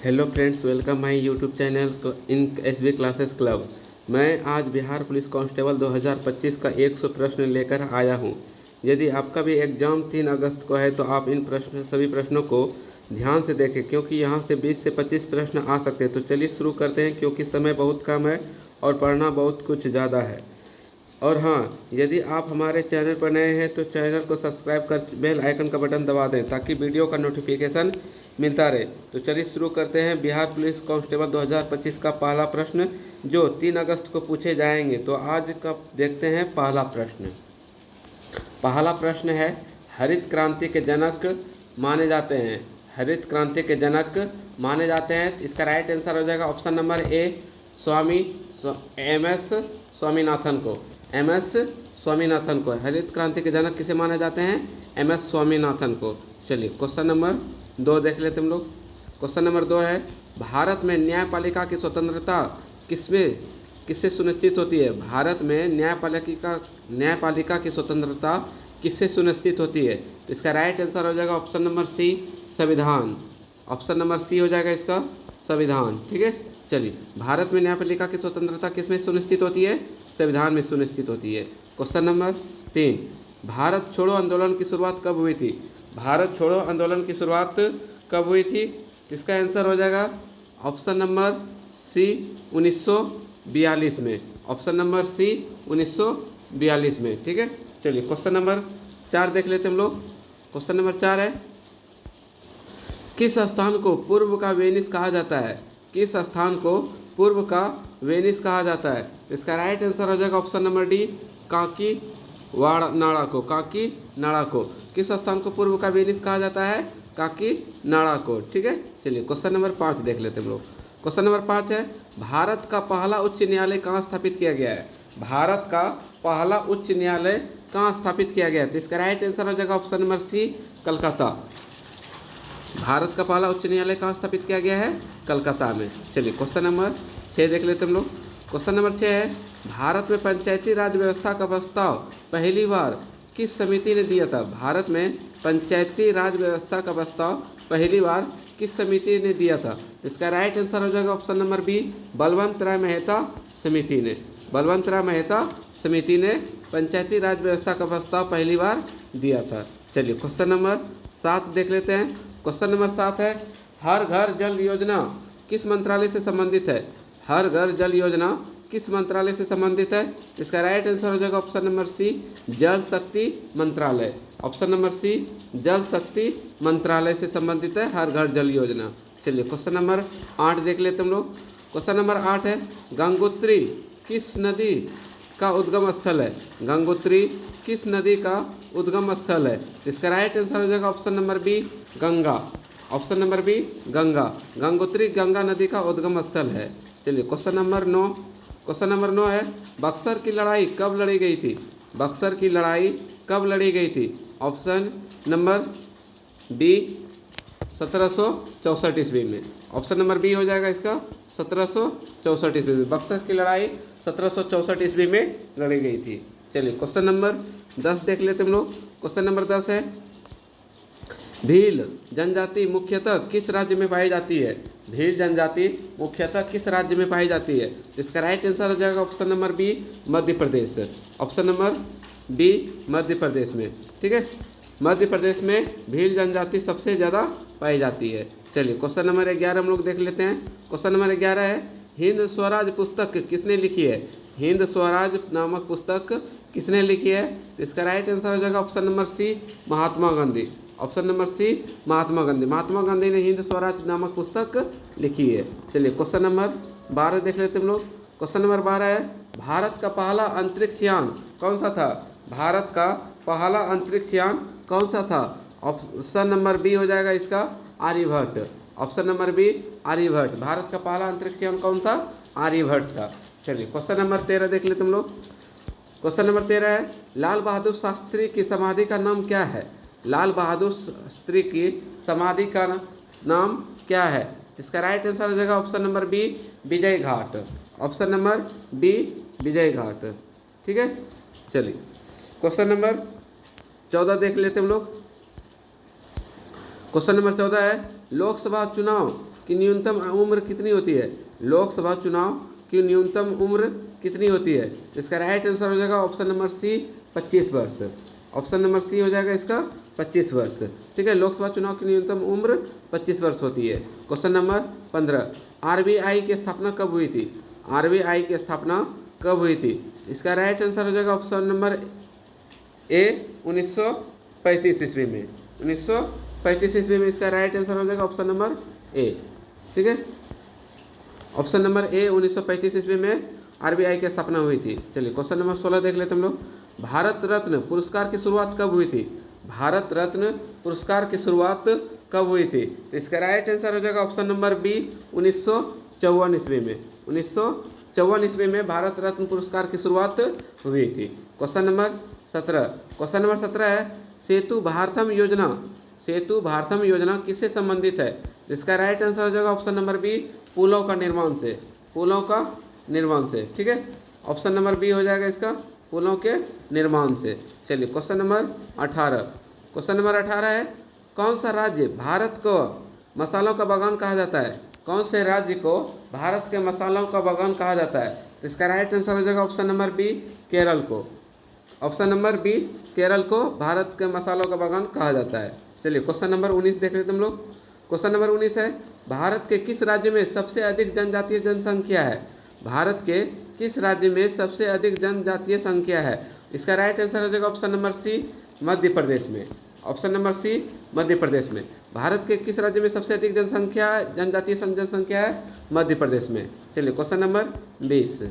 Hello friends, welcome my YouTube channel in SB classes club. मैं आज Bihar police constable 2025 का 100 प्रश्न लेकर आया हूं। यदि आपका भी एग्ज़ाम 3 अगस्त को है तो आप इन सभी प्रश्नों को ध्यान से देखें, क्योंकि यहां से 20 से 25 प्रश्न आ सकते हैं। तो चलिए शुरू करते हैं, क्योंकि समय बहुत कम है और पढ़ना बहुत कुछ ज़्यादा है। और हाँ, यदि आप हमारे चैनल पर नए हैं तो चैनल को सब्सक्राइब कर बेल आइकन का बटन दबा दें, ताकि वीडियो का नोटिफिकेशन मिलता रहे। तो चलिए शुरू करते हैं। बिहार पुलिस कांस्टेबल 2025 का पहला प्रश्न, जो 3 अगस्त को पूछे जाएंगे। तो आज का देखते हैं पहला प्रश्न। पहला प्रश्न है, हरित क्रांति के जनक माने जाते हैं। हरित क्रांति के जनक माने जाते हैं। इसका राइट आंसर हो जाएगा option number A, M S. Swaminathan को। एम.एस. स्वामीनाथन को हरित क्रांति के जनक किसे माने जाते हैं? एम.एस. स्वामीनाथन को। चलिए क्वेश्चन नंबर 2 देख लेते हम लोग। क्वेश्चन नंबर 2 है, भारत में न्यायपालिका की स्वतंत्रता किससे सुनिश्चित होती है? भारत में न्यायपालिका की स्वतंत्रता किससे सुनिश्चित होती है? इसका राइट आंसर हो जाएगा ऑप्शन नंबर सी, संविधान। ऑप्शन नंबर सी हो जाएगा इसका संविधान। ठीक है, चलिए भारत में न्यायपालिका की स्वतंत्रता किसमें सुनिश्चित होती है? संविधान में सुनिश्चित होती है। क्वेश्चन नंबर 3, भारत छोड़ो आंदोलन की शुरुआत कब हुई थी? भारत छोड़ो आंदोलन की शुरुआत कब हुई थी? इसका आंसर हो जाएगा ऑप्शन नंबर सी, 1942 में। ऑप्शन नंबर सी, 1942 में। ठीक है, चलिए क्वेश्चन नंबर 4 देख लेते हम लोग। क्वेश्चन नंबर 4 है, किस स्थान को पूर्व का वेनिस कहा जाता है? किस स्थान को पूर्व का वेनिस कहा जाता है? इसका राइट आंसर हो जाएगा ऑप्शन नंबर डी, काकी नाड़ा को। काकी नाड़ा को किस स्थान को पूर्व का वेनिस कहा जाता है? काकी नाड़ा को। ठीक है, चलिए क्वेश्चन नंबर 5 देख लेते हैं हम लोग। क्वेश्चन नंबर 5 है, भारत का पहला उच्च न्यायालय कहाँ स्थापित किया गया है? भारत का पहला उच्च न्यायालय कहाँ स्थापित किया गया है? तो इसका राइट आंसर हो जाएगा option number C, Calcutta. Bharat का पहला उच्च न्यायालय कहाँ स्थापित किया गया है? कलकत्ता में। चलिए क्वेश्चन नंबर 6 देख लेते हम लोग। क्वेश्चन नंबर 6 है, भारत में पंचायती राज व्यवस्था का प्रस्ताव पहली बार किस समिति ने दिया था? भारत में पंचायती राज व्यवस्था का प्रस्ताव पहली बार किस समिति ने दिया था? इसका राइट आंसर हो जाएगा ऑप्शन नंबर बी, बलवंत राय मेहता समिति ने। बलवंत राय मेहता समिति ने पंचायती राज व्यवस्था का प्रस्ताव पहली बार दिया था। चलिए क्वेश्चन नंबर 7 देख लेते हैं। क्वेश्चन नंबर 7 है, हर घर जल योजना किस मंत्रालय से संबंधित है? हर घर जल योजना किस मंत्रालय से संबंधित है? इसका राइट आंसर हो जाएगा ऑप्शन नंबर सी, जल शक्ति मंत्रालय। ऑप्शन नंबर सी, जल शक्ति मंत्रालय से संबंधित है हर घर जल योजना। चलिए क्वेश्चन नंबर 8 देख लेते हम लोग। क्वेश्चन नंबर 8 है, गंगोत्री किस नदी का उद्गम स्थल है? गंगोत्री किस नदी का उद्गम स्थल है? इसका राइट आंसर हो जाएगा option number B, Ganga. Option number B, Ganga. Gangotri Ganga नदी का उद्गम स्थल है। चलिए क्वेश्चन नंबर 9। क्वेश्चन नंबर 9 है, बक्सर की लड़ाई कब लड़ी गई थी? बक्सर की लड़ाई कब लड़ी गई थी? ऑप्शन नंबर बी, 1764 ईस्वी में। ऑप्शन नंबर बी हो जाएगा इसका 1764 ईस्वी में। बक्सर की लड़ाई 1764 ईस्वी में लड़ी गई थी। चलिए क्वेश्चन नंबर 10 देख लेते हम लोग। क्वेश्चन नंबर 10 है, भील जनजाति मुख्यतः किस राज्य में पाई जाती है? भील जनजाति मुख्यतः किस राज्य में पाई जाती है? इसका राइट आंसर हो जाएगा option number B, Madhya Pradesh. Option number B, Madhya Pradesh में। ठीक है, मध्य प्रदेश में भील जनजाति सबसे ज़्यादा पाई जाती है। चलिए क्वेश्चन नंबर 11 हम लोग देख लेते हैं। क्वेश्चन नंबर 11 है, हिंद स्वराज पुस्तक किसने लिखी है? हिंद स्वराज नामक पुस्तक किसने लिखी है? इसका राइट आंसर हो जाएगा ऑप्शन नंबर सी, महात्मा गांधी। ऑप्शन नंबर सी, महात्मा गांधी। महात्मा गांधी ने हिंद स्वराज नामक पुस्तक लिखी है। चलिए क्वेश्चन नंबर 12 देख लेते हम लोग। क्वेश्चन नंबर 12 है, भारत का पहला अंतरिक्ष यान कौन सा था? भारत का पहला अंतरिक्ष यान कौन सा था? ऑप्शन नंबर बी हो जाएगा इसका, Aryabhata. Option number B, Aryabhata. Bharat का पहला अंतरिक्ष यान कौन था? आर्यभट्ट था। चलिए क्वेश्चन नंबर 13 देख लेते हम लोग। क्वेश्चन नंबर 13 है, लाल बहादुर शास्त्री की समाधि का नाम क्या है? लाल बहादुर शास्त्री की समाधि का नाम क्या है? इसका राइट आंसर हो जाएगा option number B, Vijay Ghat. Option number B, Vijay Ghat. ठीक है, चलिए क्वेश्चन नंबर 14 देख लेते हम लोग। क्वेश्चन नंबर 14 है, लोकसभा चुनाव की न्यूनतम उम्र कितनी होती है? लोकसभा चुनाव की न्यूनतम उम्र कितनी होती है? इसका राइट आंसर हो जाएगा ऑप्शन नंबर सी 25 वर्ष। ऑप्शन नंबर सी हो जाएगा इसका 25 वर्ष। ठीक है, लोकसभा चुनाव की न्यूनतम उम्र 25 वर्ष होती है। क्वेश्चन नंबर 15, आरबीआई की स्थापना कब हुई थी? आरबीआई की स्थापना कब हुई थी? इसका राइट आंसर हो जाएगा ऑप्शन नंबर ए 1935 ईस्वी में। 1935 ईस्वी में इसका राइट आंसर हो जाएगा ऑप्शन नंबर ए। ठीक है, ऑप्शन नंबर ए 1935 ईस्वी में आरबीआई की स्थापना हुई थी। चलिए क्वेश्चन नंबर 16 देख लेते हम लोग। भारत रत्न पुरस्कार की शुरुआत कब हुई थी? भारत रत्न पुरस्कार की शुरुआत कब हुई थी? तो इसका राइट आंसर हो जाएगा ऑप्शन नंबर बी 1954 ईस्वी में। 1954 ईस्वी में भारत रत्न पुरस्कार की शुरुआत हुई थी। क्वेश्चन नंबर 17, क्वेश्चन नंबर 17 है सेतु भारतम योजना। सेतु भारतम योजना किससे संबंधित है? इसका राइट आंसर हो जाएगा ऑप्शन नंबर बी पुलों का निर्माण से। पुलों का निर्माण से। ठीक है, ऑप्शन नंबर बी हो जाएगा इसका पुलों के निर्माण से। चलिए क्वेश्चन नंबर 18, क्वेश्चन नंबर 18 है कौन सा राज्य भारत को मसालों का बागान कहा जाता है? कौन से राज्य को भारत के मसालों का बागान कहा जाता है? तो इसका राइट आंसर हो जाएगा ऑप्शन नंबर बी केरल को। ऑप्शन नंबर बी केरल को भारत के मसालों का बागान कहा जाता है। चलिए क्वेश्चन नंबर 19 देख लेते हम लोग। क्वेश्चन नंबर 19 है भारत के किस राज्य में सबसे अधिक जनजातीय जनसंख्या है? भारत के किस राज्य में सबसे अधिक जनजातीय संख्या है? इसका राइट आंसर हो जाएगा ऑप्शन नंबर सी मध्य प्रदेश में। ऑप्शन नंबर सी मध्य प्रदेश में। भारत के किस राज्य में सबसे अधिक जनजातीय जनसंख्या है? मध्य प्रदेश में। चलिए क्वेश्चन नंबर 20,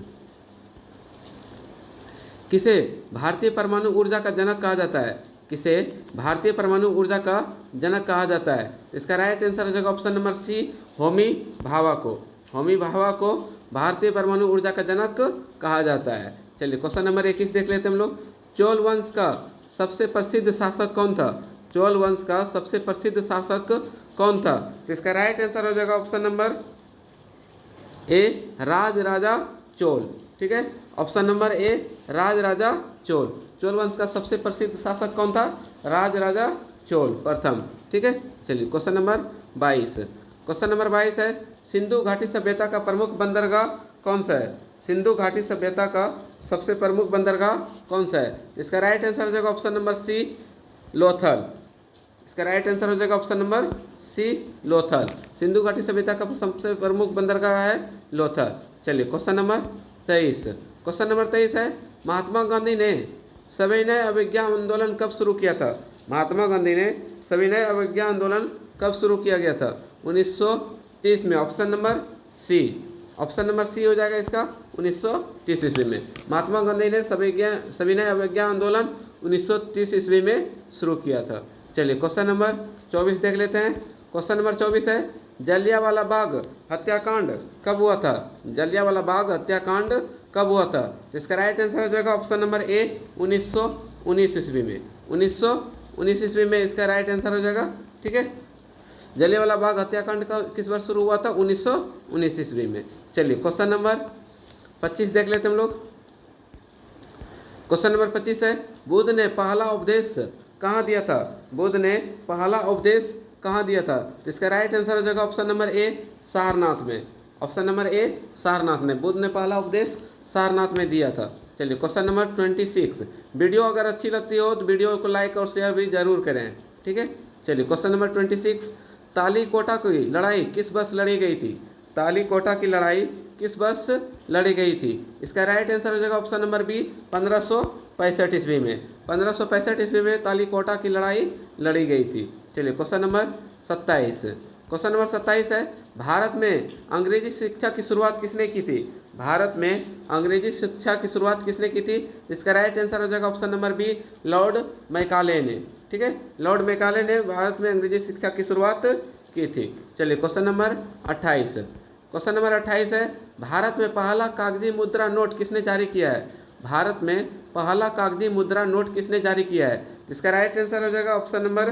किसे भारतीय परमाणु ऊर्जा का जनक कहा जाता है? किसे भारतीय परमाणु ऊर्जा का जनक कहा जाता है? इसका राइट आंसर हो जाएगा option number C Homi Bhabha को। होमी भाभा को भारतीय परमाणु ऊर्जा का जनक कहा जाता है। चलिए क्वेश्चन नंबर 21 देख लेते हैं हम लोग। चोल वंश का सबसे प्रसिद्ध शासक कौन था? चोल वंश का सबसे प्रसिद्ध शासक कौन था? इसका राइट आंसर हो जाएगा ऑप्शन नंबर ए राज राजा चोल। ठीक है, ऑप्शन नंबर ए राज राजा चोल। चोल वंश का सबसे प्रसिद्ध शासक कौन था? राज राजा चोल प्रथम। ठीक है, चलिए क्वेश्चन नंबर 22, क्वेश्चन नंबर 22 है सिंधु घाटी सभ्यता का प्रमुख बंदरगाह कौन सा है? सिंधु घाटी सभ्यता का सबसे प्रमुख बंदरगाह कौन सा है? इसका राइट आंसर हो जाएगा ऑप्शन नंबर सी लोथल। इसका राइट आंसर हो जाएगा option number C Lothal. Sindhu घाटी सभ्यता का सबसे प्रमुख बंदरगाह है लोथल। चलिए क्वेश्चन नंबर 23, क्वेश्चन नंबर 23 है महात्मा गांधी ने सविनय अवज्ञा आंदोलन कब शुरू किया था? महात्मा गांधी ने सविनय अवज्ञा आंदोलन कब शुरू किया गया था? 1930 में। Option number C, option number C हो जाएगा इसका 1930 ईस्वी में। महात्मा गांधी ने सविनय अवज्ञा आंदोलन 1930 ईस्वी में शुरू किया था। चलिए क्वेश्चन नंबर 24 देख लेते हैं। क्वेश्चन नंबर 24 है जलियांवाला बाग हत्याकांड कब हुआ था? जलियांवाला बाग हत्याकांड कब हुआ था? इसका राइट आंसर हो जाएगा ऑप्शन नंबर ए 1919 ईस्वी में। 1919 ईस्वी में इसका राइट आंसर हो जाएगा। ठीक है, जलियांवाला बाग हत्याकांड का किस वर्ष शुरू हुआ था? 1919 ईस्वी में। चलिए क्वेश्चन नंबर 25 देख लेते हैं हम लोग। क्वेश्चन नंबर 25 है बुद्ध ने पहला उपदेश कहाँ दिया था? बुद्ध ने पहला उपदेश कहाँ दिया था? इसका राइट आंसर हो जाएगा ऑप्शन नंबर ए सारनाथ में। ऑप्शन नंबर ए सारनाथ में। बुद्ध ने पहला उपदेश सारनाथ में दिया था। चलिए क्वेश्चन नंबर 26, वीडियो अगर अच्छी लगती हो तो वीडियो को लाइक और शेयर भी जरूर करें। ठीक है, चलिए क्वेश्चन नंबर 26, तालीकोटा की लड़ाई किस वर्ष लड़ी गई थी? तालीकोटा की लड़ाई किस वर्ष लड़ी गई थी? इसका राइट आंसर हो जाएगा ऑप्शन नंबर बी 1565 ईस्वी में। 1565 ईस्वी में तालीकोटा की लड़ाई लड़ी गई थी। चलिए क्वेश्चन नंबर 27, क्वेश्चन नंबर 27 है भारत में अंग्रेजी शिक्षा की शुरुआत किसने की थी? भारत में अंग्रेजी शिक्षा की शुरुआत किसने की थी? इसका राइट आंसर हो जाएगा option number B Lord Macaulay ने। ठीक है, लॉर्ड मैकाले ने भारत में अंग्रेजी शिक्षा की शुरुआत की थी। चलिए क्वेश्चन नंबर 28, क्वेश्चन नंबर 28 है भारत में पहला कागजी मुद्रा नोट किसने जारी किया है? भारत में पहला कागजी मुद्रा नोट किसने जारी किया है? इसका राइट आंसर हो जाएगा option number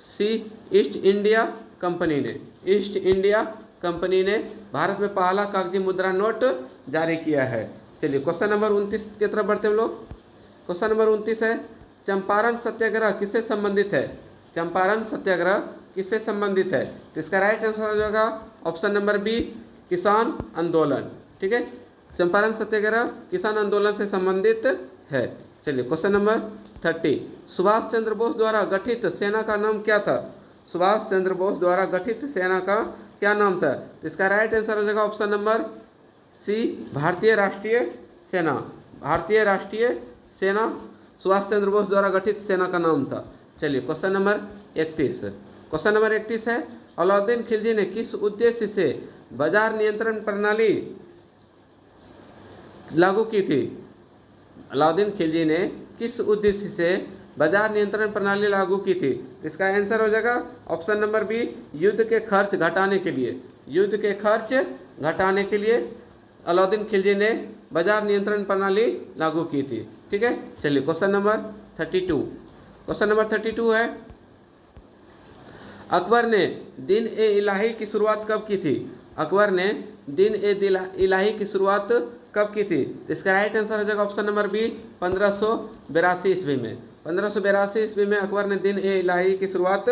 C East India Company ने। ईस्ट इंडिया कंपनी ने भारत में पहला कागजी मुद्रा नोट जारी किया है। चलिए क्वेश्चन नंबर 29 की तरफ बढ़ते हैं हम लोग। क्वेश्चन नंबर 29 है चंपारण सत्याग्रह किससे संबंधित है? चंपारण सत्याग्रह किससे संबंधित है? तो इसका राइट आंसर हो जाएगा ऑप्शन नंबर बी, किसान आंदोलन। ठीक है, चंपारण सत्याग्रह किसान आंदोलन से संबंधित है। चलिए क्वेश्चन नंबर 30, सुभाष चंद्र बोस द्वारा गठित सेना का नाम क्या था? सुभाष चंद्र बोस द्वारा गठित सेना का क्या नाम था? तो इसका राइट आंसर हो जाएगा ऑप्शन नंबर सी, भारतीय राष्ट्रीय सेना। भारतीय राष्ट्रीय सेना सुभाष चंद्र बोस द्वारा गठित सेना का नाम था। चलिए क्वेश्चन नंबर 31, क्वेश्चन नंबर 31 है, अलाउद्दीन खिलजी ने किस उद्देश्य से बाजार नियंत्रण प्रणाली लागू की थी? अलाउद्दीन खिलजी ने किस उद्देश्य से बाजार नियंत्रण प्रणाली लागू की थी? इसका आंसर हो जाएगा ऑप्शन नंबर बी, युद्ध के खर्च घटाने के लिए। युद्ध के खर्च घटाने के लिए अलाउद्दीन खिलजी ने बाजार नियंत्रण प्रणाली लागू की थी। ठीक है, चलिए क्वेश्चन नंबर 32, क्वेश्चन नंबर 32 है, अकबर ने दिन ए इलाही की शुरुआत कब की थी? अकबर ने दिन ए इलाही की शुरुआत कब की थी? तो इसका राइट आंसर हो जाएगा ऑप्शन नंबर बी, 1582 ईस्वी में। 1582 ईस्वी में अकबर ने दिन ए इलाही की शुरुआत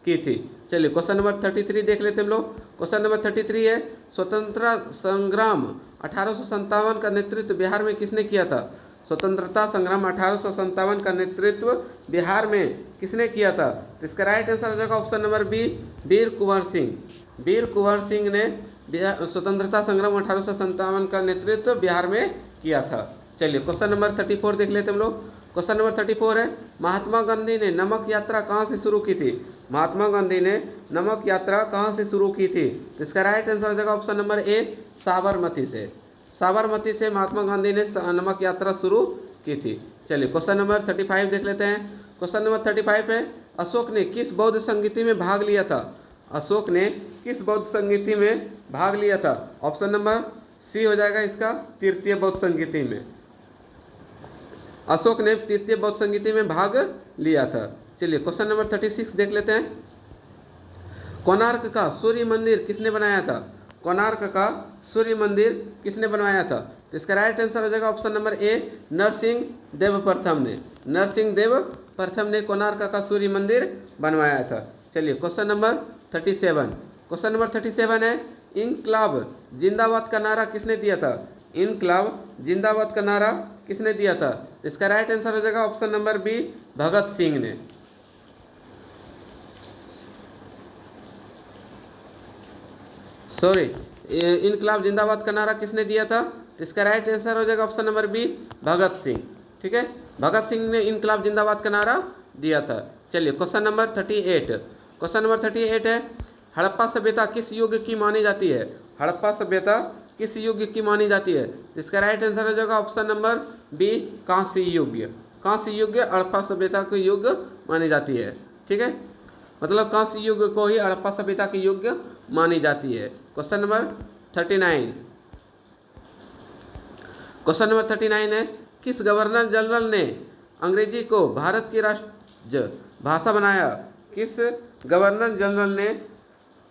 की थी। चलिए क्वेश्चन नंबर 33 देख लेते हैं हम लोग। क्वेश्चन नंबर 33 है, स्वतंत्रता संग्राम 1857 का नेतृत्व बिहार में किसने किया था? स्वतंत्रता संग्राम 1857 का नेतृत्व बिहार में किसने किया था? तो इसका राइट आंसर हो जाएगा ऑप्शन नंबर बी, वीर कुंवर सिंह। वीर कुंवर सिंह ने स्वतंत्रता संग्राम 1857 का नेतृत्व बिहार में किया था। चलिए क्वेश्चन नंबर 34 देख लेते हम लोग। क्वेश्चन नंबर 34 है, महात्मा गांधी ने नमक यात्रा कहाँ से शुरू की थी? महात्मा गांधी ने नमक यात्रा कहाँ से शुरू की थी? तो इसका राइट आंसर हो जाएगा ऑप्शन नंबर ए, साबरमती से। साबरमती से महात्मा गांधी ने नमक यात्रा शुरू की थी। चलिए क्वेश्चन नंबर 35 देख लेते हैं। क्वेश्चन नंबर 35 है, अशोक ने किस बौद्ध संगीति में भाग लिया था? अशोक ने किस बौद्ध संगीति में भाग लिया था? ऑप्शन नंबर सी हो जाएगा इसका, तृतीय बौद्ध संगीति में। अशोक ने तृतीय बौद्ध संगीति में भाग लिया था। चलिए क्वेश्चन नंबर 36 देख लेते हैं, कोणार्क का सूर्य मंदिर किसने बनाया था? कोणार्क का सूर्य मंदिर किसने बनवाया था? तो इसका राइट आंसर हो जाएगा ऑप्शन नंबर ए, नरसिंह देव प्रथम ने। नरसिंह देव प्रथम ने कोणार्क का सूर्य मंदिर बनवाया था। चलिए क्वेश्चन नंबर 37, क्वेश्चन नंबर 37 है, इनकलाब जिंदाबाद का नारा किसने दिया था? इनकलाब जिंदाबाद का नारा किसने दिया था? इसका राइट आंसर हो जाएगा option number B, Bhagat Singh ने। सॉरी, इनकलाब जिंदाबाद का नारा किसने दिया था? इसका राइट आंसर हो जाएगा option number B, Bhagat Singh. ठीक है, भगत सिंह ने इनकलाब जिंदाबाद का नारा दिया था। चलिए क्वेश्चन नंबर 38, क्वेश्चन नंबर 38 है, हड़प्पा सभ्यता किस युग की मानी जाती है? हड़प्पा सभ्यता किस युग की मानी जाती है? इसका राइट आंसर हो जाएगा ऑप्शन नंबर बी, कांस्य युग। कांस्य युग हड़प्पा सभ्यता के युग मानी जाती है। ठीक है, मतलब कांस्य युग को ही हड़प्पा सभ्यता के युग मानी जाती है। क्वेश्चन नंबर 39, क्वेश्चन नंबर 39 है, किस गवर्नर जनरल ने अंग्रेजी को भारत की राष्ट्र भाषा बनाया? किस गवर्नर जनरल ने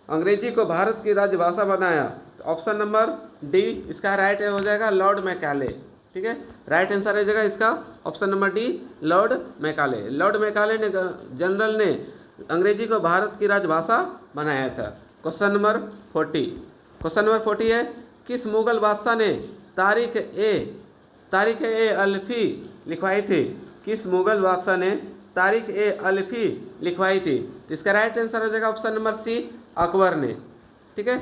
अंग्रेजी को भारत की राजभाषा बनाया? ऑप्शन नंबर डी इसका राइट हो जाएगा, लॉर्ड मैकाले। ठीक है, राइट आंसर हो जाएगा इसका option number D, Lord Macaulay. Lord Macaulay ने जनरल ने अंग्रेजी को भारत की राजभाषा बनाया था। क्वेश्चन नंबर 40, क्वेश्चन नंबर 40 है, किस मुगल बादशाह ने तारीख ए अल्फी लिखवाई थी? किस मुगल बादशाह ने तारीख ए अल्फी लिखवाई थी? तो इसका राइट आंसर हो जाएगा ऑप्शन नंबर सी, अकबर ने। ठीक है,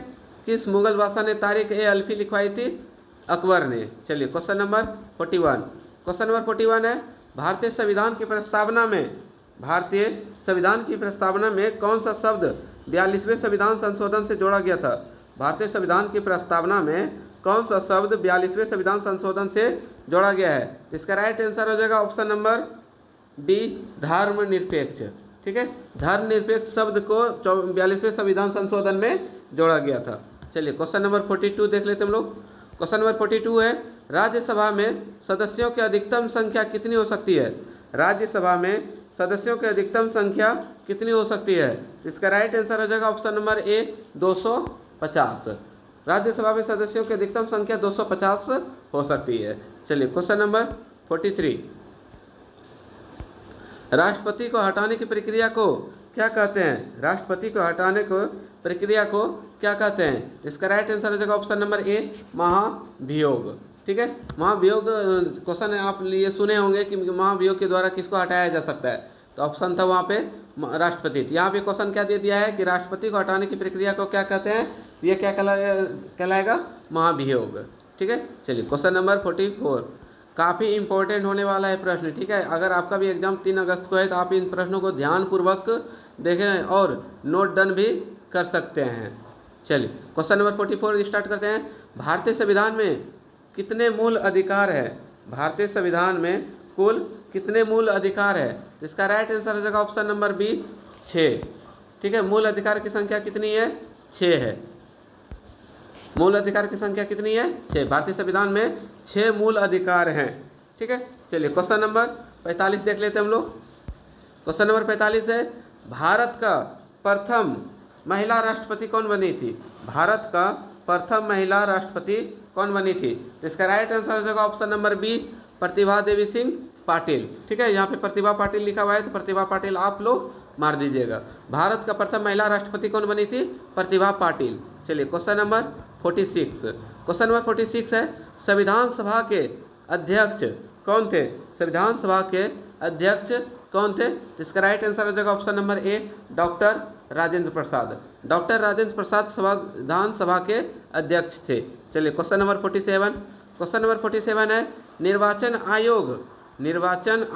किस मुगल बादशाह ने तारीख ए अल्फी लिखवाई थी? अकबर ने। चलिए क्वेश्चन नंबर 41, क्वेश्चन नंबर 41 है, भारतीय संविधान की प्रस्तावना में कौन सा शब्द 42वें संविधान संशोधन से जोड़ा गया था? भारतीय संविधान की प्रस्तावना में कौन सा शब्द 42वें संविधान संशोधन से जोड़ा गया है? इसका राइट आंसर हो जाएगा ऑप्शन नंबर बी, धर्मनिरपेक्ष। ठीक है, धर्मनिरपेक्ष शब्द को 42वें संविधान संशोधन में जोड़ा गया था। चलिए क्वेश्चन नंबर 42 देख लेते हैं हम लोग। क्वेश्चन नंबर 42 है, राज्यसभा में सदस्यों की अधिकतम संख्या कितनी हो सकती है? राज्यसभा में सदस्यों की अधिकतम संख्या कितनी हो सकती है? इसका राइट आंसर हो जाएगा ऑप्शन नंबर ए, 250। राज्यसभा में सदस्यों की अधिकतम संख्या 250 हो सकती है। चलिए क्वेश्चन नंबर 43, राष्ट्रपति को हटाने की प्रक्रिया को क्या कहते हैं? राष्ट्रपति को हटाने को प्रक्रिया को क्या कहते हैं? इसका राइट आंसर हो जाएगा ऑप्शन नंबर ए, महाभियोग। ठीक है, महाभियोग क्वेश्चन आप ये सुने होंगे कि महाभियोग के द्वारा किसको हटाया जा सकता है, तो ऑप्शन था वहाँ पे राष्ट्रपति। यहाँ पे क्वेश्चन क्या दे दिया है कि राष्ट्रपति को हटाने की प्रक्रिया को क्या कहते हैं? ये क्या कहलाएगा? महाभियोग। ठीक है, चलिए क्वेश्चन नंबर 44 काफ़ी इंपॉर्टेंट होने वाला है प्रश्न। ठीक है, अगर आपका भी एग्जाम 3 अगस्त को है तो आप इन प्रश्नों को ध्यानपूर्वक देखें और नोट डाउन भी कर सकते हैं। चलिए क्वेश्चन नंबर 44 स्टार्ट करते हैं। भारतीय संविधान में कितने मूल अधिकार है? भारतीय संविधान में कुल कितने मूल अधिकार है? इसका राइट आंसर हो जाएगा ऑप्शन नंबर बी, 6। ठीक है, मूल अधिकार की संख्या कितनी है? 6 है। मूल अधिकार की संख्या कितनी है? 6। भारतीय संविधान में 6 मूल अधिकार हैं। ठीक है, चलिए क्वेश्चन नंबर 45 देख लेते हैं हम लोग। क्वेश्चन नंबर 45 है, भारत का प्रथम महिला राष्ट्रपति कौन बनी थी? भारत का प्रथम महिला राष्ट्रपति कौन बनी थी? तो इसका राइट आंसर हो जाएगा option number B, Pratibha Devi Singh Patil. ठीक है, यहाँ पे प्रतिभा पाटिल लिखा हुआ है तो प्रतिभा पाटिल आप लोग मार दीजिएगा। भारत का प्रथम महिला राष्ट्रपति कौन बनी थी? प्रतिभा पाटिल। चलिए क्वेश्चन नंबर 46। क्वेश्चन नंबर 46 है, संविधान सभा के अध्यक्ष कौन थे? संविधान सभा के अध्यक्ष कौन थे? इसका राइट आंसर हो जाएगा option number a, doctor Rajendra Prasad. Doctor Rajendra Prasad संविधान सभा के अध्यक्ष थे। चलिए क्वेश्चन नंबर 47। क्वेश्चन नंबर 47 है, निर्वाचन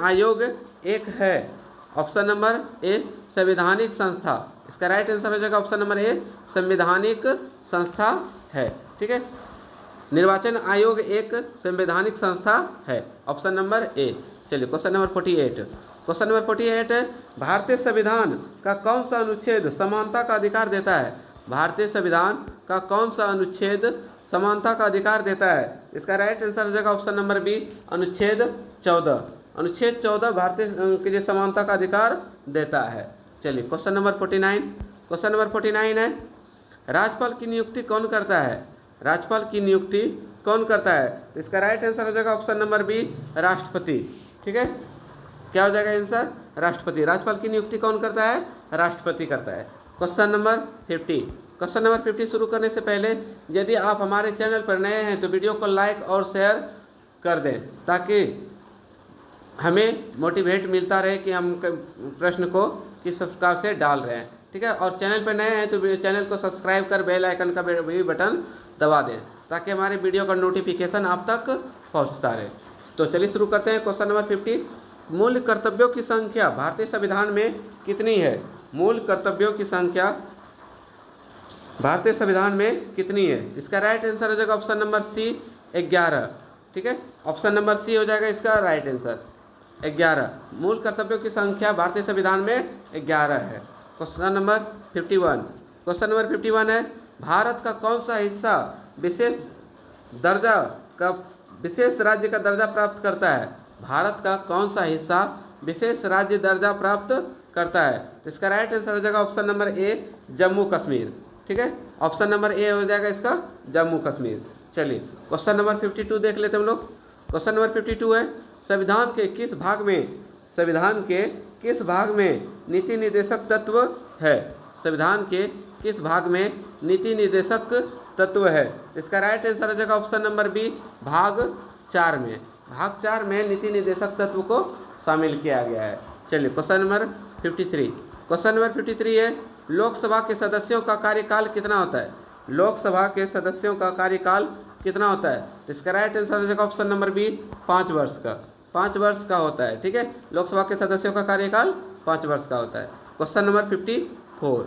आयोग एक है। ऑप्शन नंबर ए, संवैधानिक संस्था। इसका राइट आंसर हो जाएगा ऑप्शन नंबर ए, संवैधानिक संस्था है। ठीक है, निर्वाचन आयोग एक संवैधानिक संस्था है, ऑप्शन नंबर ए। चलिए क्वेश्चन नंबर 48। क्वेश्चन नंबर 48 है, भारतीय संविधान का कौन सा अनुच्छेद समानता का अधिकार देता है? भारतीय संविधान का कौन सा अनुच्छेद समानता का अधिकार देता है? इसका राइट आंसर हो जाएगा ऑप्शन नंबर बी, अनुच्छेद 14। अनुच्छेद 14 भारतीय के लिए समानता का अधिकार देता है। चलिए क्वेश्चन नंबर 49। क्वेश्चन नंबर 49 है, राज्यपाल की नियुक्ति कौन करता है? राज्यपाल की नियुक्ति कौन करता है? इसका राइट आंसर हो जाएगा ऑप्शन नंबर बी, राष्ट्रपति। ठीक है, क्या हो जाएगा आंसर? राष्ट्रपति। राज्यपाल की नियुक्ति कौन करता है? राष्ट्रपति करता है। Question number 50। क्वेश्चन नंबर 50 शुरू करने से पहले यदि आप हमारे चैनल पर नए हैं तो वीडियो को लाइक और शेयर कर दें ताकि हमें मोटिवेट मिलता रहे कि हम प्रश्न को किस प्रकार से डाल रहे हैं। ठीक है, और चैनल पर नए हैं तो चैनल को सब्सक्राइब कर बेल आइकन का भी बटन दबा दें ताकि हमारे वीडियो का नोटिफिकेशन आप तक पहुंचता रहे। तो चलिए शुरू करते हैं। क्वेश्चन नंबर 50, मूल कर्तव्यों की संख्या भारतीय संविधान में कितनी है? मूल कर्तव्यों की संख्या भारतीय संविधान में कितनी है? इसका राइट आंसर हो जाएगा ऑप्शन नंबर सी, 11। ठीक है, ऑप्शन नंबर सी हो जाएगा इसका राइट आंसर, 11। मूल कर्तव्यों की संख्या भारतीय संविधान में 11 है। Question number 51। क्वेश्चन नंबर 51 है, भारत का कौन सा हिस्सा विशेष राज्य का दर्जा प्राप्त करता है? भारत का कौन सा हिस्सा विशेष राज्य दर्जा प्राप्त करता है? इसका राइट आंसर हो जाएगा ऑप्शन नंबर ए, जम्मू कश्मीर। ठीक है, ऑप्शन नंबर ए हो जाएगा इसका जम्मू कश्मीर। चलिए क्वेश्चन नंबर 52 देख लेते हैं हम लोग। क्वेश्चन नंबर 52 है, संविधान के किस भाग में नीति निर्देशक तत्व है? संविधान के किस भाग में नीति निर्देशक तत्व है? इसका राइट आंसर हो जाएगा ऑप्शन नंबर बी, भाग 4 में। भाग 4 में नीति निर्देशक तत्व को शामिल किया गया है। चलिए क्वेश्चन नंबर 53। क्वेश्चन नंबर 53 है, लोकसभा के सदस्यों का कार्यकाल कितना होता है? लोकसभा के सदस्यों का कार्यकाल कितना होता है? इसका राइट आंसर हो जाएगा ऑप्शन नंबर बी, 5 वर्ष का। 5 वर्ष का होता है। ठीक है, लोकसभा के सदस्यों का कार्यकाल 5 वर्ष का होता है। Question number 54।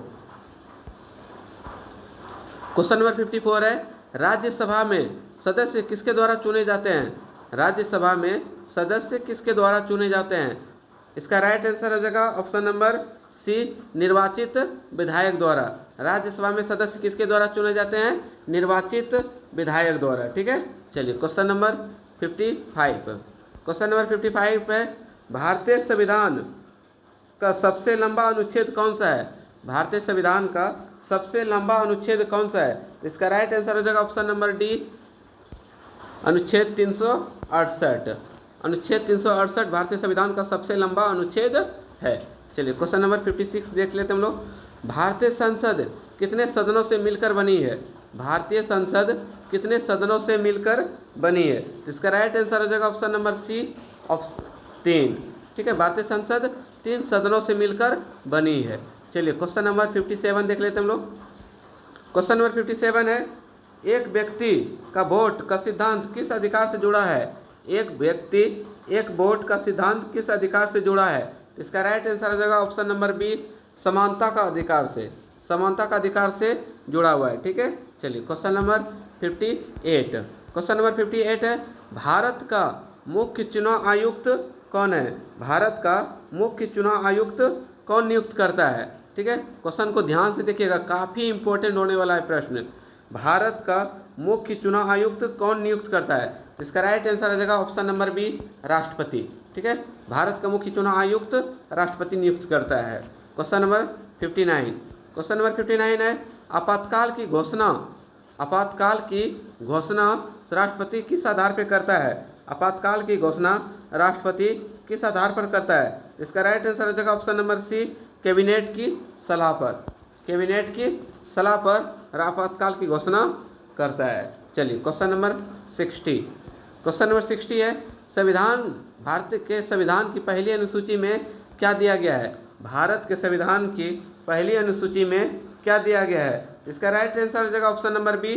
क्वेश्चन नंबर 54 है, राज्यसभा में सदस्य किसके द्वारा चुने जाते हैं? राज्यसभा में सदस्य किसके द्वारा चुने जाते हैं? इसका राइट आंसर हो जाएगा ऑप्शन नंबर सी, निर्वाचित विधायक द्वारा। राज्यसभा में सदस्य किसके द्वारा चुने जाते हैं? निर्वाचित विधायक द्वारा। ठीक है, चलिए क्वेश्चन नंबर 55। क्वेश्चन नंबर 55 है, भारतीय संविधान का सबसे लंबा अनुच्छेद कौन सा है? भारतीय संविधान का सबसे लंबा अनुच्छेद कौन सा है? इसका राइट आंसर हो जाएगा ऑप्शन नंबर डी, अनुच्छेद 368। अनुच्छेद 368 भारतीय संविधान का सबसे लंबा अनुच्छेद है। चलिए क्वेश्चन नंबर 56 देख लेते हम लोग। भारतीय संसद कितने सदनों से मिलकर बनी है? भारतीय संसद कितने सदनों से मिलकर बनी है? इसका राइट आंसर हो जाएगा ऑप्शन नंबर सी, ऑप्शन 3। ठीक है, भारतीय संसद 3 सदनों से मिलकर बनी है। चलिए क्वेश्चन नंबर 57 देख लेते हम लोग। क्वेश्चन नंबर 57 है, एक व्यक्ति का वोट का सिद्धांत किस अधिकार से जुड़ा है? एक व्यक्ति एक वोट का सिद्धांत किस अधिकार से जुड़ा है? इसका राइट आंसर हो जाएगा ऑप्शन नंबर बी, समानता का अधिकार से। समानता का अधिकार से जुड़ा हुआ है। ठीक है, चलिए क्वेश्चन नंबर 58। क्वेश्चन नंबर 58 है, भारत का मुख्य चुनाव आयुक्त कौन है? भारत का मुख्य चुनाव आयुक्त कौन नियुक्त करता है? ठीक है, क्वेश्चन को ध्यान से देखिएगा, काफ़ी इंपॉर्टेंट होने वाला है प्रश्न। भारत का मुख्य चुनाव आयुक्त कौन नियुक्त करता है? इसका राइट आंसर हो जाएगा ऑप्शन नंबर बी, राष्ट्रपति। ठीक है, भारत का मुख्य चुनाव आयुक्त राष्ट्रपति नियुक्त करता है। Question number 59। क्वेश्चन नंबर 59 है, आपातकाल की घोषणा, आपातकाल की घोषणा राष्ट्रपति किस आधार पर करता है? आपातकाल की घोषणा राष्ट्रपति किस आधार पर करता है? इसका राइट आंसर हो जाएगा ऑप्शन नंबर सी, कैबिनेट की सलाह पर। कैबिनेट की सलाह पर आपातकाल की घोषणा करता है। चलिए क्वेश्चन नंबर 60। क्वेश्चन नंबर 60 है, संविधान, भारत के संविधान की पहली अनुसूची में क्या दिया गया है? भारत के संविधान की पहली अनुसूची में क्या दिया गया है? इसका राइट आंसर हो जाएगा ऑप्शन नंबर बी,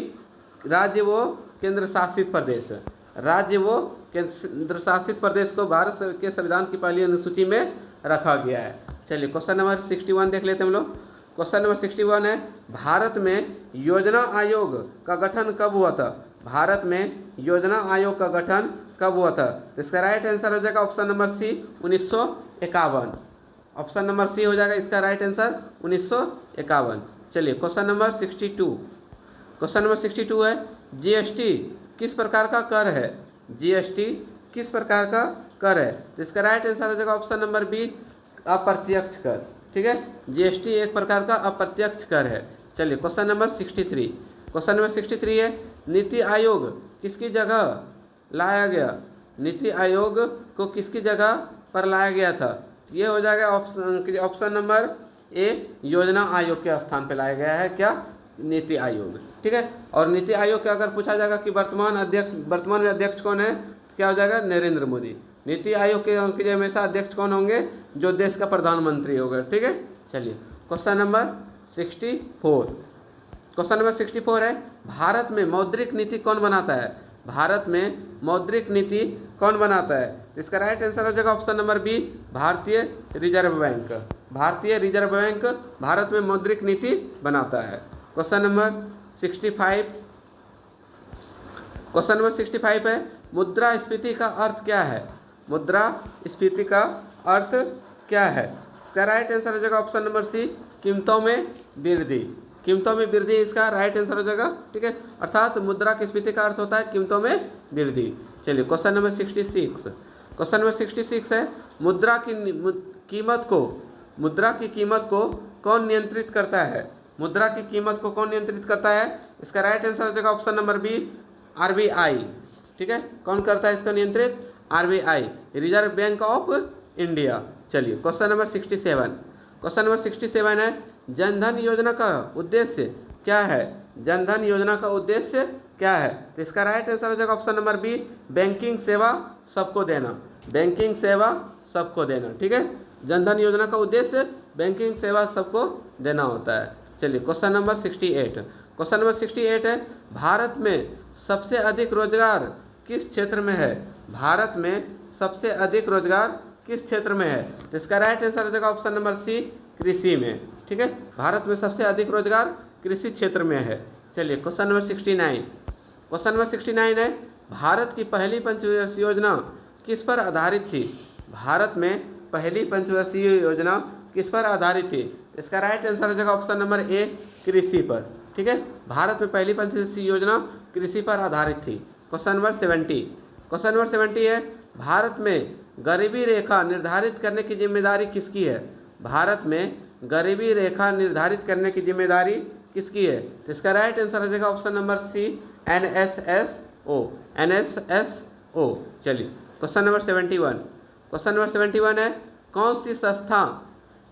राज्य व केंद्र शासित प्रदेश। राज्य व केंद्र शासित प्रदेश को भारत के संविधान की पहली अनुसूची में रखा गया है। चलिए क्वेश्चन नंबर 61 देख लेते हैं हम लोग। क्वेश्चन नंबर 61 है, भारत में योजना आयोग का गठन कब हुआ था? भारत में योजना आयोग का गठन कब हुआ था? इसका राइट आंसर हो जाएगा option number C, 1951। Option number C हो जाएगा इसका राइट आंसर, 1951। चलिए क्वेश्चन नंबर 62। क्वेश्चन नंबर 62 है, जीएसटी किस प्रकार का कर है? जीएसटी किस प्रकार का कर है? इसका राइट आंसर हो जाएगा ऑप्शन नंबर बी, अप्रत्यक्ष कर। ठीक है, जीएसटी एक प्रकार का अप्रत्यक्ष कर है। चलिए क्वेश्चन नंबर 63। क्वेश्चन नंबर 63 है, नीति आयोग किसकी जगह लाया गया? नीति आयोग को किसकी जगह पर लाया गया था? ये हो जाएगा ऑप्शन नंबर ए, योजना आयोग के स्थान पर लाया गया है। क्या? नीति आयोग। ठीक है, और नीति आयोग का अगर पूछा जाएगा कि वर्तमान में अध्यक्ष कौन है, तो क्या हो जाएगा? नरेंद्र मोदी। नीति आयोग के हमेशा अध्यक्ष कौन होंगे? जो देश का प्रधानमंत्री होगा। ठीक है, चलिए क्वेश्चन नंबर 64। क्वेश्चन नंबर 64 है, भारत में मौद्रिक नीति कौन बनाता है? भारत में मौद्रिक नीति कौन बनाता है? इसका राइट आंसर हो जाएगा ऑप्शन नंबर बी, भारतीय रिजर्व बैंक। भारतीय रिजर्व बैंक भारत में मौद्रिक नीति बनाता है। Question number 65। क्वेश्चन नंबर 65 है, मुद्रास्फीति का अर्थ क्या है? मुद्रास्फीति का अर्थ क्या है? इसका राइट आंसर हो जाएगा ऑप्शन नंबर सी, कीमतों में वृद्धि। कीमतों में वृद्धि इसका राइट आंसर हो जाएगा। ठीक है, अर्थात मुद्रा की स्फीति का अर्थ होता है कीमतों में वृद्धि। चलिए क्वेश्चन नंबर 66। क्वेश्चन नंबर 66 है, मुद्रा की कीमत को कौन नियंत्रित करता है? मुद्रा की कीमत को कौन नियंत्रित करता है? इसका राइट आंसर हो जाएगा ऑप्शन नंबर बी, आरबीआई। ठीक है, कौन करता है इसको नियंत्रित? RBI, reserve bank of India. चलिए क्वेश्चन नंबर 67। क्वेश्चन नंबर 67 है, जनधन योजना का उद्देश्य क्या है? जनधन योजना का उद्देश्य क्या है? तो इसका राइट आंसर हो जाएगा ऑप्शन नंबर बी, बैंकिंग सेवा सबको देना। बैंकिंग सेवा सबको देना। ठीक है, जनधन योजना का उद्देश्य बैंकिंग सेवा सबको देना होता है। चलिए क्वेश्चन नंबर 68। क्वेश्चन नंबर 68 है, भारत में सबसे अधिक रोजगार किस क्षेत्र में है? भारत में सबसे अधिक रोजगार किस क्षेत्र में है? तो इसका राइट आंसर हो जाएगा ऑप्शन नंबर सी, कृषि में। ठीक है, भारत में सबसे अधिक रोजगार कृषि क्षेत्र में है। चलिए क्वेश्चन नंबर 69। क्वेश्चन नंबर 69 है, भारत की पहली पंचवर्षीय योजना किस पर आधारित थी? भारत में पहली पंचवर्षीय योजना किस पर आधारित थी? इसका राइट आंसर हो जाएगा ऑप्शन नंबर ए, कृषि पर। ठीक है, भारत में पहली पंचवर्षीय योजना कृषि पर आधारित थी। Question number 70। क्वेश्चन नंबर 70 है, भारत में गरीबी रेखा निर्धारित करने की जिम्मेदारी किसकी है? भारत में गरीबी रेखा निर्धारित करने की जिम्मेदारी किसकी है? तो इसका राइट आंसर हो जाएगा option number C, NSSO. NSSO. चलिए क्वेश्चन नंबर 71। क्वेश्चन नंबर 71 है, कौन सी संस्था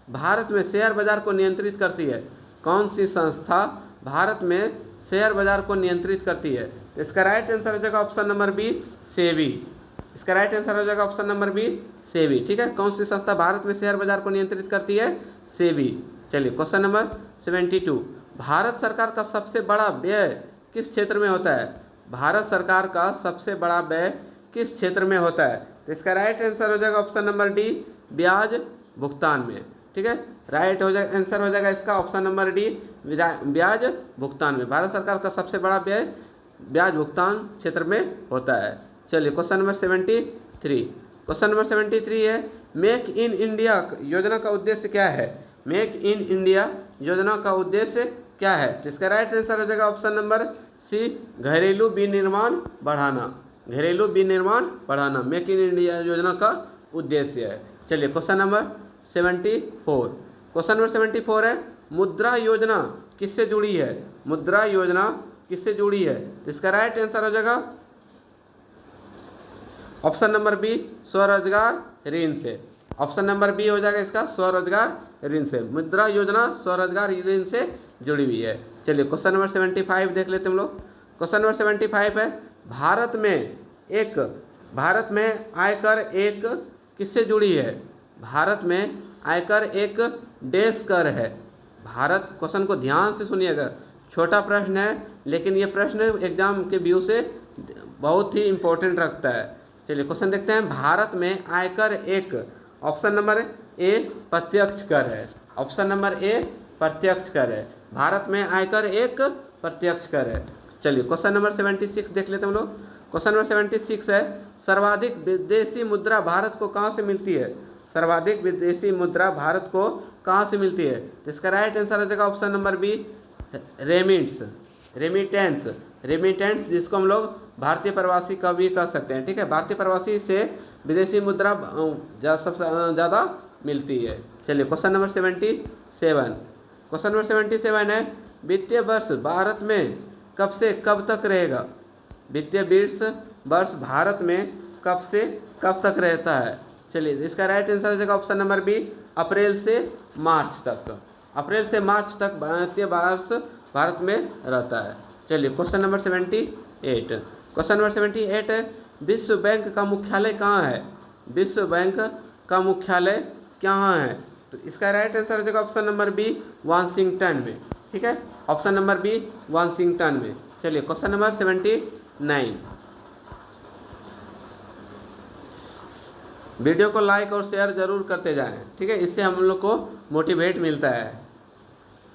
भारत में शेयर बाजार को नियंत्रित करती है? कौन सी संस्था भारत में शेयर बाजार को नियंत्रित करती है? इसका राइट आंसर हो जाएगा ऑप्शन नंबर बी, सेबी। इसका राइट आंसर हो जाएगा ऑप्शन नंबर बी, सेबी। ठीक है, कौन सी संस्था भारत में शेयर बाजार को नियंत्रित करती है? सेबी। चलिए क्वेश्चन नंबर 72, भारत सरकार का सबसे बड़ा व्यय किस क्षेत्र में होता है? भारत सरकार का सबसे बड़ा व्यय किस क्षेत्र में होता है? तो इसका राइट आंसर हो जाएगा ऑप्शन नंबर डी, ब्याज भुगतान में। ठीक है, राइट हो जाएगा आंसर हो जाएगा इसका ऑप्शन नंबर डी, ब्याज भुगतान में। भारत सरकार का सबसे बड़ा व्यय ब्याज भुगतान क्षेत्र में होता है। चलिए क्वेश्चन नंबर 73, क्वेश्चन नंबर 73 है, मेक इन इंडिया योजना का उद्देश्य क्या है? मेक इन इंडिया योजना का उद्देश्य क्या है? तो इसका राइट आंसर हो जाएगा ऑप्शन नंबर सी, घरेलू विनिर्माण बढ़ाना। घरेलू विनिर्माण बढ़ाना मेक इन इंडिया योजना का उद्देश्य है। चलिए क्वेश्चन नंबर 74, क्वेश्चन नंबर 74 है, मुद्रा योजना किससे जुड़ी है? मुद्रा योजना किससे जुड़ी है? तो इसका राइट आंसर हो जाएगा ऑप्शन नंबर बी, स्वरोजगार ऋण से। ऑप्शन नंबर बी हो जाएगा इसका स्वरोजगार ऋण से। मुद्रा योजना स्वरोजगार ऋण से जुड़ी हुई है। चलिए क्वेश्चन नंबर 75 देख लेते हम लोग। क्वेश्चन नंबर 75 है, भारत में आयकर एक किससे जुड़ी है? भारत में आयकर एक डैश कर है। भारत, क्वेश्चन को ध्यान से सुनिएगा, छोटा प्रश्न है लेकिन ये प्रश्न एग्जाम के व्यू से बहुत ही इम्पोर्टेंट रखता है। चलिए क्वेश्चन देखते हैं, भारत में आयकर एक, ऑप्शन नंबर ए प्रत्यक्ष कर है। ऑप्शन नंबर ए प्रत्यक्ष कर है। भारत में आयकर एक प्रत्यक्ष कर है। चलिए क्वेश्चन नंबर 76 देख लेते हैं हम लोग। क्वेश्चन नंबर 76 है, सर्वाधिक विदेशी मुद्रा भारत को कहाँ से मिलती है? सर्वाधिक विदेशी मुद्रा भारत को कहाँ से मिलती है? तो इसका राइट आंसर हो जाएगा ऑप्शन नंबर बी, रेमिटेंस, जिसको हम लोग भारतीय प्रवासी का भी कह सकते हैं। ठीक है, भारतीय प्रवासी से विदेशी मुद्रा सबसे ज़्यादा मिलती है। चलिए क्वेश्चन नंबर 77, क्वेश्चन नंबर 77 है, वित्तीय वर्ष भारत में कब से कब तक रहेगा? वित्तीय वर्ष भारत में कब से कब तक रहता है? चलिए इसका राइट आंसर हो जाएगा ऑप्शन नंबर बी, अप्रैल से मार्च तक। अप्रैल से मार्च तक वित्तीय वर्ष भारत में रहता है। चलिए क्वेश्चन नंबर 78, क्वेश्चन नंबर 78 है, विश्व बैंक का मुख्यालय कहाँ है? विश्व बैंक का मुख्यालय कहाँ है? तो इसका राइट आंसर हो जाएगा ऑप्शन नंबर बी, वाशिंगटन में। ठीक है, ऑप्शन नंबर बी, वाशिंगटन में। चलिए क्वेश्चन नंबर 79, वीडियो को लाइक और शेयर जरूर करते जाएं। ठीक है, इससे हम लोग को मोटिवेट मिलता है।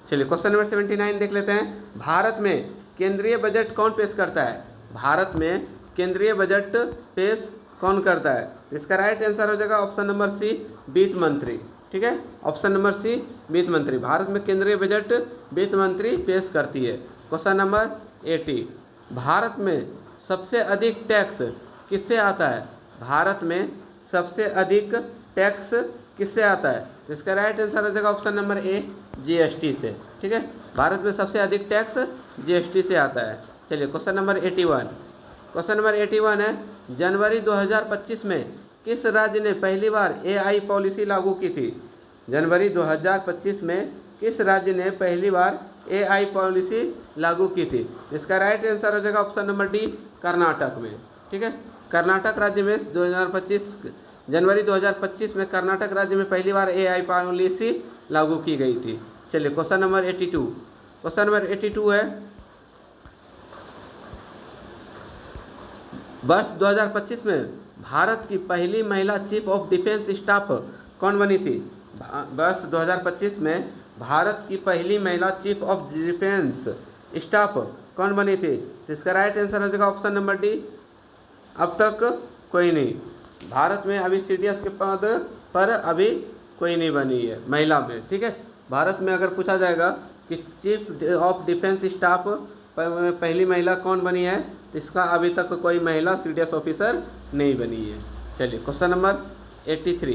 चलिए क्वेश्चन नंबर 79 देख लेते हैं, भारत में केंद्रीय बजट कौन पेश करता है? भारत में केंद्रीय बजट पेश कौन करता है? इसका राइट आंसर हो जाएगा ऑप्शन नंबर सी, वित्त मंत्री। ठीक है, ऑप्शन नंबर सी, वित्त मंत्री। भारत में केंद्रीय बजट वित्त मंत्री पेश करती है। क्वेश्चन नंबर 80, भारत में सबसे अधिक टैक्स किससे आता है? भारत में सबसे अधिक टैक्स किससे आता है? तो इसका राइट आंसर हो जाएगा ऑप्शन नंबर ए, जीएसटी से। ठीक है, भारत में सबसे अधिक टैक्स जीएसटी से आता है। चलिए क्वेश्चन नंबर 81, क्वेश्चन नंबर 81 है, जनवरी 2025 में किस राज्य ने पहली बार एआई पॉलिसी लागू की थी? जनवरी 2025 में किस राज्य ने पहली बार एआई पॉलिसी लागू की थी? इसका राइट आंसर हो जाएगा ऑप्शन नंबर डी, कर्नाटक में। ठीक है, कर्नाटक राज्य में जनवरी 2025 में कर्नाटक राज्य में पहली बार एआई पॉलिसी लागू की गई थी। चलिए क्वेश्चन नंबर 82, क्वेश्चन नंबर 82 है, वर्ष 2025 में भारत की पहली महिला चीफ ऑफ डिफेंस स्टाफ कौन बनी थी? वर्ष 2025 में भारत की पहली महिला चीफ ऑफ डिफेंस स्टाफ कौन बनी थी? तो इसका राइट आंसर हो जाएगा ऑप्शन नंबर डी, अब तक कोई नहीं। भारत में अभी सीडीएस के पद पर अभी कोई नहीं बनी है महिला में। ठीक है, भारत में अगर पूछा जाएगा कि चीफ ऑफ डिफेंस स्टाफ पहली महिला कौन बनी है, तो इसका अभी तक कोई महिला सीडीएस ऑफिसर नहीं बनी है। चलिए क्वेश्चन नंबर 83,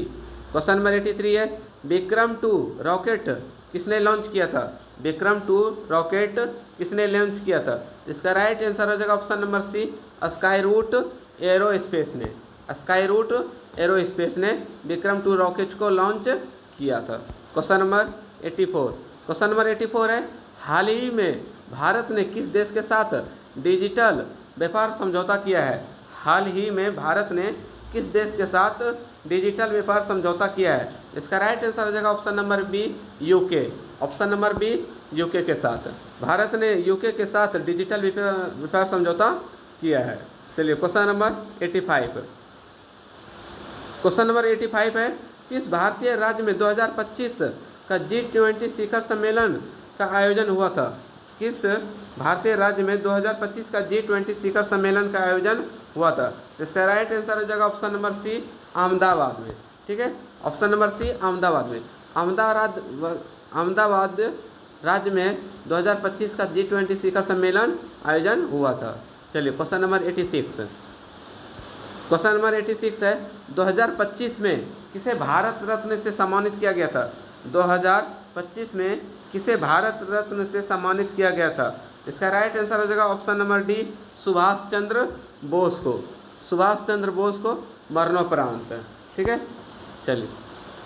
क्वेश्चन नंबर 83 है, विक्रम 2 रॉकेट किसने लॉन्च किया था? विक्रम 2 रॉकेट किसने लॉन्च किया था? इसका राइट आंसर हो जाएगा option number C, Skyroot Aerospace ने। स्काई रूट एरोस्पेस ने विक्रम 2 रॉकेट को लॉन्च किया था। Question number 84। क्वेश्चन नंबर 84 है, हाल ही में भारत ने किस देश के साथ डिजिटल व्यापार समझौता किया है? हाल ही में भारत ने किस देश के साथ डिजिटल व्यापार समझौता किया है? इसका राइट आंसर हो जाएगा option number B, UK. Option number B, UK के साथ। भारत ने यूके के साथ डिजिटल व्यापार समझौता किया है। चलिए क्वेश्चन नंबर 85। क्वेश्चन नंबर 85 है, किस भारतीय राज्य में 2025 का G20 शिखर सम्मेलन का आयोजन हुआ था? किस भारतीय राज्य में 2025 का G20 शिखर सम्मेलन का आयोजन हुआ था? इसका राइट आंसर हो जाएगा ऑप्शन नंबर सी, अहमदाबाद में। ठीक है, ऑप्शन नंबर सी, अहमदाबाद में। अहमदाबाद राज्य में 2025 का G20 शिखर सम्मेलन आयोजन हुआ था। चलिए क्वेश्चन नंबर 86। क्वेश्चन नंबर 86 है, 2025 में किसे भारत रत्न से सम्मानित किया गया था? 2025 में किसे भारत रत्न से सम्मानित किया गया था? इसका राइट आंसर हो जाएगा option number D, Subhash Chandra Bose को। सुभाष चंद्र बोस को मरणोपरांत। ठीक है, चलिए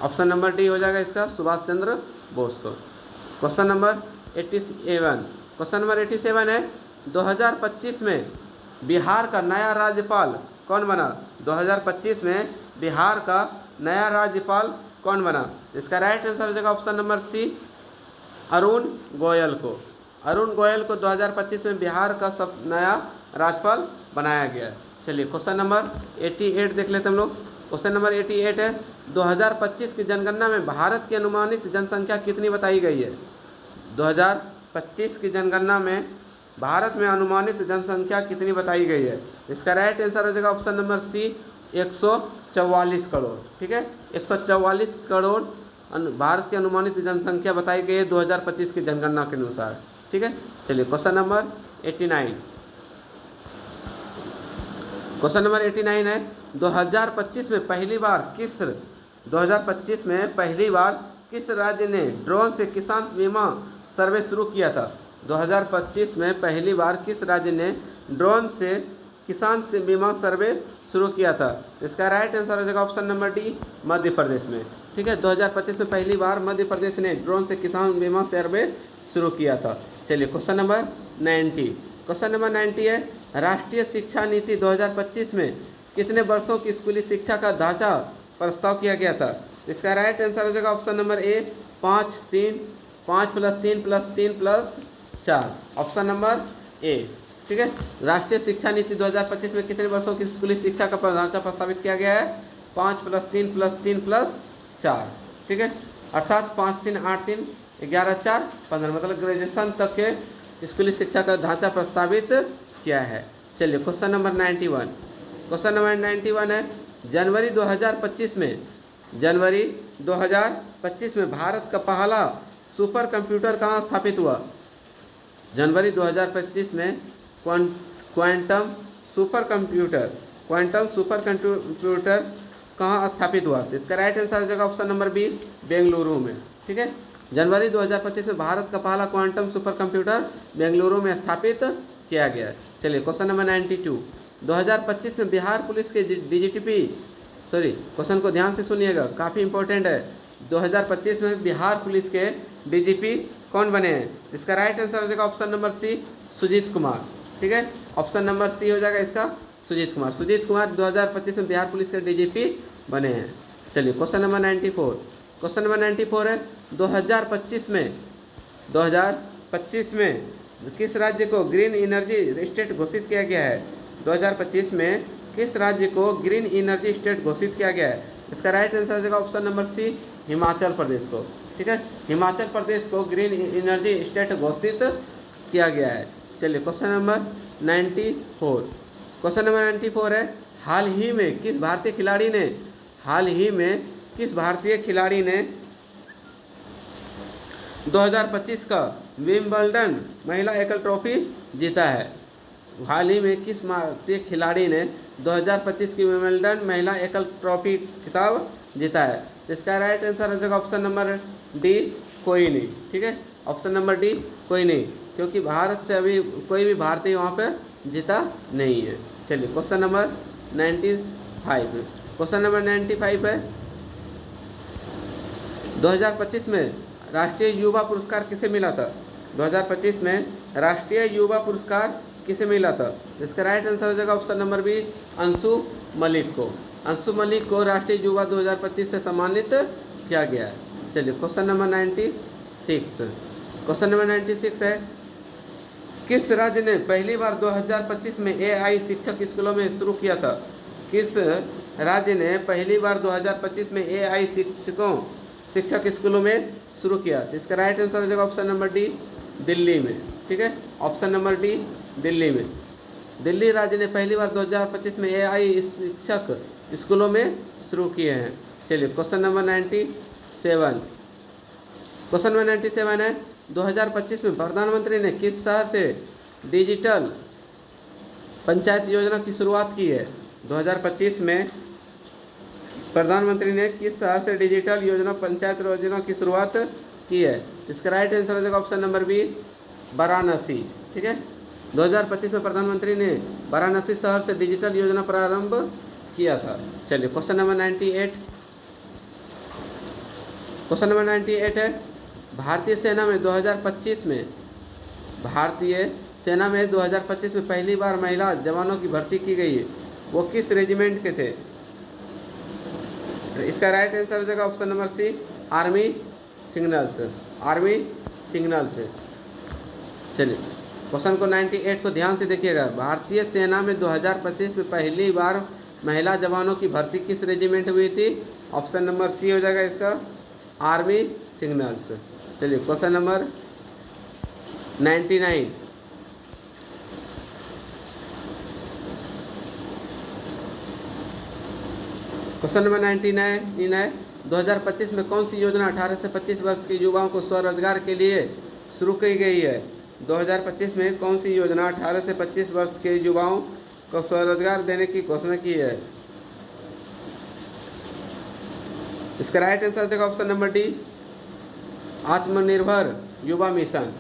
ऑप्शन नंबर डी हो जाएगा इसका, सुभाष चंद्र बोस को। Question number 87। क्वेश्चन नंबर 87 है, 2025 में बिहार का नया राज्यपाल कौन बना? 2025 में बिहार का नया राज्यपाल कौन बना? इसका राइट आंसर हो जाएगा option number C, Arun Goyal को। अरुण गोयल को 2025 में बिहार का सब नया राज्यपाल बनाया गया। चलिए क्वेश्चन नंबर 88 देख लेते हम लोग। क्वेश्चन नंबर 88 है, 2025 की जनगणना में भारत की अनुमानित जनसंख्या कितनी बताई गई है? 2025 की जनगणना में भारत में अनुमानित जनसंख्या कितनी बताई गई है? इसका राइट आंसर हो जाएगा ऑप्शन नंबर सी, 144 करोड़। ठीक है, 144 करोड़ भारत की अनुमानित जनसंख्या बताई गई है 2025 की जनगणना के अनुसार। ठीक है, चलिए क्वेश्चन नंबर 89। क्वेश्चन नंबर 89 है, 2025 में पहली बार किस राज्य ने ड्रोन से किसान बीमा सर्वे शुरू किया था? 2025 में पहली बार किस राज्य ने ड्रोन से किसान से बीमा सर्वे शुरू किया था? इसका राइट आंसर हो जाएगा option number D, Madhya Pradesh में। ठीक है, 2025 में पहली बार मध्य प्रदेश ने ड्रोन से किसान बीमा सर्वे शुरू किया था। चलिए क्वेश्चन नंबर 90। क्वेश्चन नंबर 90 है, राष्ट्रीय शिक्षा नीति 2025 में कितने वर्षों की स्कूली शिक्षा का ढांचा प्रस्ताव किया गया था? इसका राइट आंसर हो जाएगा ऑप्शन नंबर ए, 5 + 3 + 3 + 4। ऑप्शन नंबर ए। ठीक है, राष्ट्रीय शिक्षा नीति 2025 में कितने वर्षों की स्कूली शिक्षा का ढांचा प्रस्तावित किया गया है? 5 + 3 + 3 + 4। ठीक है, अर्थात 5 3 8 3 11 4 15, मतलब ग्रेजुएशन तक के स्कूली शिक्षा का ढांचा प्रस्तावित किया है। चलिए क्वेश्चन नंबर 91। क्वेश्चन नंबर 91 है, जनवरी 2025 में भारत का पहला सुपर कंप्यूटर कहाँ स्थापित हुआ? जनवरी 2025 में क्वांटम सुपर कंप्यूटर कहाँ स्थापित हुआ? तो इसका राइट आंसर हो जाएगा ऑप्शन नंबर बी, बेंगलुरु में। ठीक है, जनवरी 2025 में भारत का पहला क्वांटम सुपर कंप्यूटर बेंगलुरु में स्थापित किया गया। चलिए क्वेश्चन नंबर 92। 2025 में बिहार पुलिस के क्वेश्चन को ध्यान से सुनिएगा, काफ़ी इंपॉर्टेंट है। 2025 में बिहार पुलिस के डीजीपी कौन बने हैं? इसका राइट आंसर हो जाएगा option number C, Sujeet Kumar. ठीक है, ऑप्शन नंबर सी हो जाएगा इसका, सुजीत कुमार। सुजीत कुमार 2025 में बिहार पुलिस के डीजीपी बने हैं। चलिए क्वेश्चन नंबर 94। क्वेश्चन नंबर 94 है, 2025 में किस राज्य को ग्रीन एनर्जी स्टेट घोषित किया गया है? 2025 में किस राज्य को ग्रीन एनर्जी स्टेट घोषित किया गया है? इसका राइट आंसर हो जाएगा ऑप्शन नंबर सी, हिमाचल प्रदेश को। ठीक है, हिमाचल प्रदेश को ग्रीन एनर्जी स्टेट घोषित किया गया है। चलिए क्वेश्चन नंबर 94। क्वेश्चन नंबर 94 है, हाल ही में किस भारतीय खिलाड़ी ने 2025 का विंबलडन महिला एकल ट्रॉफी जीता है? हाल ही में किस भारतीय खिलाड़ी ने 2025 की विंबलडन महिला एकल ट्रॉफी खिताब जीता है? इसका राइट आंसर हो जाएगा ऑप्शन नंबर डी, कोई नहीं। ठीक है, ऑप्शन नंबर डी, कोई नहीं, क्योंकि भारत से अभी कोई भी भारतीय वहाँ पे जीता नहीं है। चलिए क्वेश्चन नंबर 95। क्वेश्चन नंबर 95 है, 2025 में राष्ट्रीय युवा पुरस्कार किसे मिला था? 2025 में राष्ट्रीय युवा पुरस्कार किसे मिला था? इसका राइट आंसर हो जाएगा option number B, Anshu Malik को। अंशु मलिक को राष्ट्रीय युवा 2025 से सम्मानित किया गया है। चलिए क्वेश्चन नंबर 96। क्वेश्चन नंबर 96 है, किस राज्य ने पहली बार 2025 में AI शिक्षक स्कूलों में शुरू किया था? किस राज्य ने पहली बार 2025 में AI शिक्षक स्कूलों में शुरू किया? इसका राइट आंसर हो जाएगा ऑप्शन नंबर डी, दिल्ली में। ठीक है, ऑप्शन नंबर डी, दिल्ली में। दिल्ली राज्य ने पहली बार 2025 में AI शिक्षक स्कूलों में शुरू किए हैं। चलिए क्वेश्चन नंबर 97। क्वेश्चन नंबर 97 है, 2025 में प्रधानमंत्री ने किस शहर से डिजिटल पंचायत योजना की शुरुआत की है? 2025 में प्रधानमंत्री ने किस शहर से डिजिटल योजना पंचायत योजना की शुरुआत की है? इसका राइट आंसर हो जाएगा ऑप्शन नंबर बी, वाराणसी। ठीक है, 2025 में प्रधानमंत्री ने वाराणसी शहर से डिजिटल योजना प्रारंभ किया था। चलिए क्वेश्चन नंबर 98। क्वेश्चन नंबर 98 है, भारतीय सेना में 2025 में पहली बार महिला जवानों की भर्ती की गई है, वो किस रेजिमेंट के थे? इसका राइट आंसर हो जाएगा option number C, army signals. Army signals. चलिए क्वेश्चन को 98 को ध्यान से देखिएगा। भारतीय सेना में 2025 में पहली बार महिला जवानों की भर्ती किस रेजिमेंट हुई थी? ऑप्शन नंबर सी हो जाएगा इसका, आर्मी सिग्नल्स। चलिए क्वेश्चन नंबर 99। क्वेश्चन नंबर 99 है, 2025 में कौन सी योजना 18 से 25 वर्ष के युवाओं को स्वरोजगार के लिए शुरू की गई है? 2025 में कौन सी योजना 18 से 25 वर्ष के युवाओं को स्वरोजगार देने की घोषणा की है? इसका राइट आंसर देखो ऑप्शन नंबर डी, आत्मनिर्भर युवा मिशन।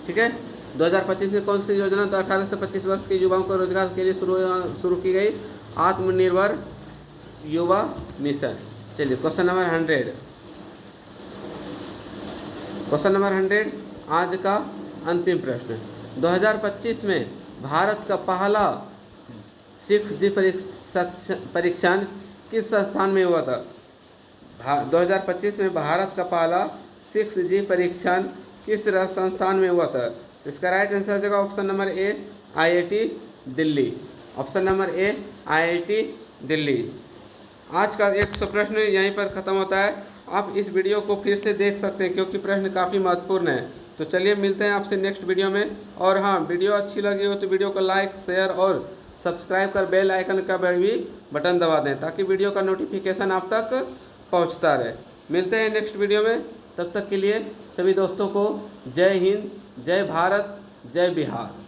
ठीक है, 2025 में कौन सी योजना 18 से 25 वर्ष के युवाओं को रोजगार के लिए शुरू की गई? आत्मनिर्भर युवा मिशन। चलिए क्वेश्चन नंबर 100। क्वेश्चन नंबर 100 आज का अंतिम प्रश्न। 2025 में भारत का पहला 6G परीक्षण किस संस्थान में हुआ था? 2025 में भारत का पहला 6G परीक्षण किस संस्थान में हुआ था? इसका राइट आंसर हो जाएगा ऑप्शन नंबर ए, IIT दिल्ली। ऑप्शन नंबर ए, IIT दिल्ली। आज का 100 प्रश्न यहीं पर ख़त्म होता है। आप इस वीडियो को फिर से देख सकते हैं क्योंकि प्रश्न काफ़ी महत्वपूर्ण है। तो चलिए मिलते हैं आपसे नेक्स्ट वीडियो में। और हाँ, वीडियो अच्छी लगी हो तो वीडियो को लाइक, शेयर और सब्सक्राइब कर बेल आइकन का भी बटन दबा दें ताकि वीडियो का नोटिफिकेशन आप तक पहुंचता रहे। मिलते हैं नेक्स्ट वीडियो में, तब तक के लिए सभी दोस्तों को जय हिंद, जय भारत, जय बिहार।